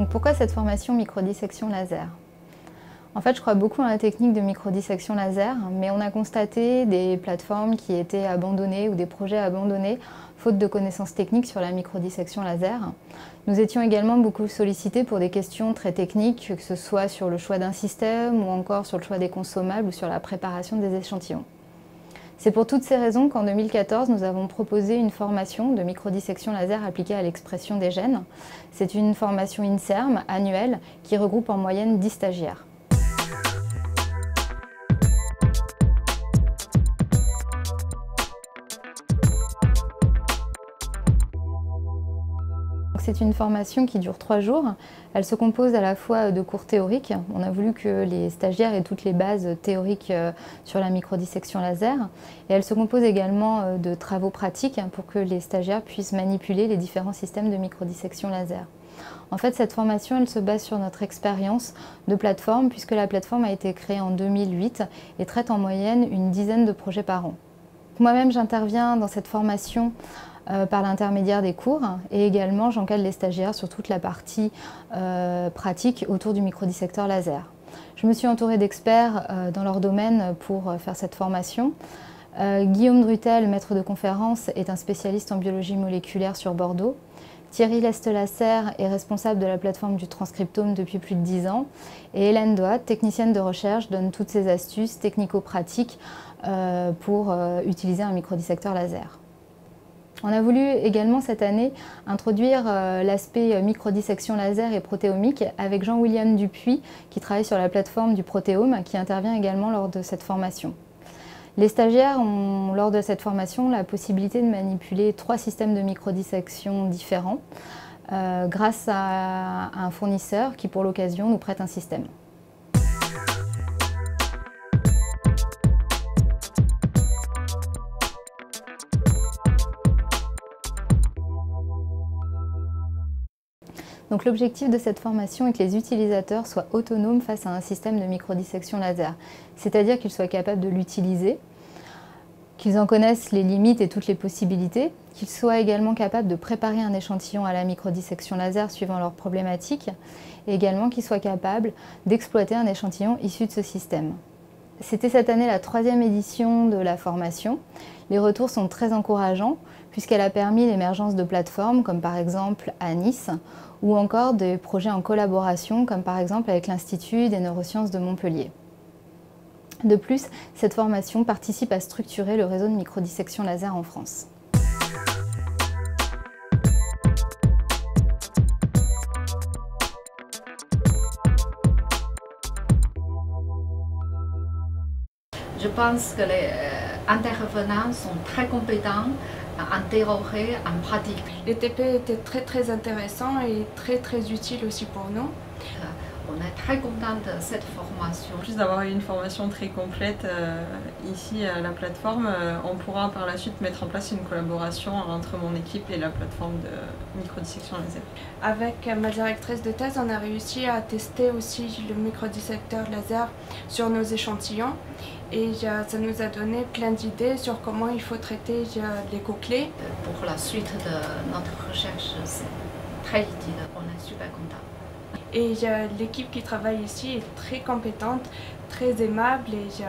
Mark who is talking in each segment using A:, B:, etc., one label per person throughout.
A: Donc pourquoi cette formation microdissection laser? En fait, je crois beaucoup en la technique de microdissection laser, mais on a constaté des plateformes qui étaient abandonnées ou des projets abandonnés faute de connaissances techniques sur la microdissection laser. Nous étions également beaucoup sollicités pour des questions très techniques, que ce soit sur le choix d'un système ou encore sur le choix des consommables ou sur la préparation des échantillons. C'est pour toutes ces raisons qu'en 2014, nous avons proposé une formation de microdissection laser appliquée à l'expression des gènes. C'est une formation INSERM annuelle qui regroupe en moyenne 10 stagiaires. C'est une formation qui dure 3 jours. Elle se compose à la fois de cours théoriques. On a voulu que les stagiaires aient toutes les bases théoriques sur la microdissection laser. Et elle se compose également de travaux pratiques pour que les stagiaires puissent manipuler les différents systèmes de microdissection laser. En fait, cette formation, elle se base sur notre expérience de plateforme, puisque la plateforme a été créée en 2008 et traite en moyenne une dizaine de projets par an. Moi-même, j'interviens dans cette formation par l'intermédiaire des cours et également j'encadre les stagiaires sur toute la partie pratique autour du microdissecteur laser. Je me suis entourée d'experts dans leur domaine pour faire cette formation. Guillaume Drutel, maître de conférence, est un spécialiste en biologie moléculaire sur Bordeaux. Thierry Lestelasser est responsable de la plateforme du transcriptome depuis plus de 10 ans. Et Hélène Doat, technicienne de recherche, donne toutes ses astuces technico-pratiques pour utiliser un microdissecteur laser. On a voulu également cette année introduire l'aspect microdissection laser et protéomique avec Jean-William Dupuis qui travaille sur la plateforme du protéome qui intervient également lors de cette formation. Les stagiaires ont lors de cette formation la possibilité de manipuler 3 systèmes de microdissection différents grâce à un fournisseur qui pour l'occasion nous prête un système. Donc l'objectif de cette formation est que les utilisateurs soient autonomes face à un système de microdissection laser, c'est-à-dire qu'ils soient capables de l'utiliser, qu'ils en connaissent les limites et toutes les possibilités, qu'ils soient également capables de préparer un échantillon à la microdissection laser suivant leurs problématiques, et également qu'ils soient capables d'exploiter un échantillon issu de ce système. C'était cette année la 3e édition de la formation. Les retours sont très encourageants puisqu'elle a permis l'émergence de plateformes comme par exemple à Nice ou encore des projets en collaboration comme par exemple avec l'Institut des neurosciences de Montpellier. De plus, cette formation participe à structurer le réseau de microdissection laser en France.
B: Je pense que les intervenants sont très compétents à interroger en pratique.
C: Les TP étaient très intéressants et très utiles aussi pour nous.
B: On est très content de cette formation.
D: En plus d'avoir eu une formation très complète ici à la plateforme, on pourra par la suite mettre en place une collaboration entre mon équipe et la plateforme de microdissection laser.
C: Avec ma directrice de thèse, on a réussi à tester aussi le microdissecteur laser sur nos échantillons et ça nous a donné plein d'idées sur comment il faut traiter les cochlées.
B: Pour la suite de notre recherche, c'est très utile, on est super content.
C: Et l'équipe qui travaille ici est très compétente, très aimable et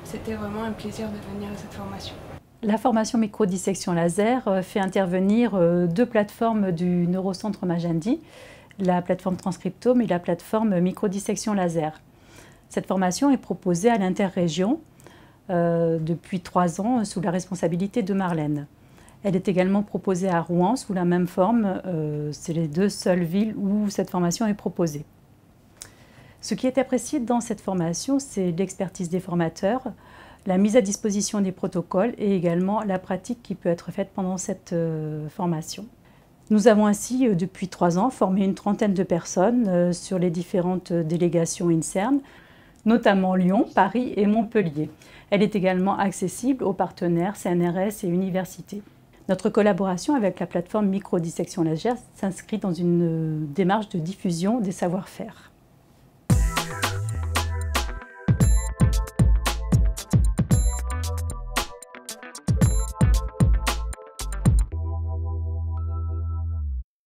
C: c'était vraiment un plaisir de venir à cette formation.
E: La formation microdissection laser fait intervenir 2 plateformes du Neurocentre Magendie, la plateforme transcriptome et la plateforme microdissection laser. Cette formation est proposée à l'interrégion depuis 3 ans sous la responsabilité de Marlène. Elle est également proposée à Rouen sous la même forme. C'est les 2 seules villes où cette formation est proposée. Ce qui est apprécié dans cette formation, c'est l'expertise des formateurs, la mise à disposition des protocoles et également la pratique qui peut être faite pendant cette formation. Nous avons ainsi, depuis 3 ans, formé une trentaine de personnes sur les différentes délégations INSERM, notamment Lyon, Paris et Montpellier. Elle est également accessible aux partenaires CNRS et universités. Notre collaboration avec la plateforme microdissection laser s'inscrit dans une démarche de diffusion des savoir-faire.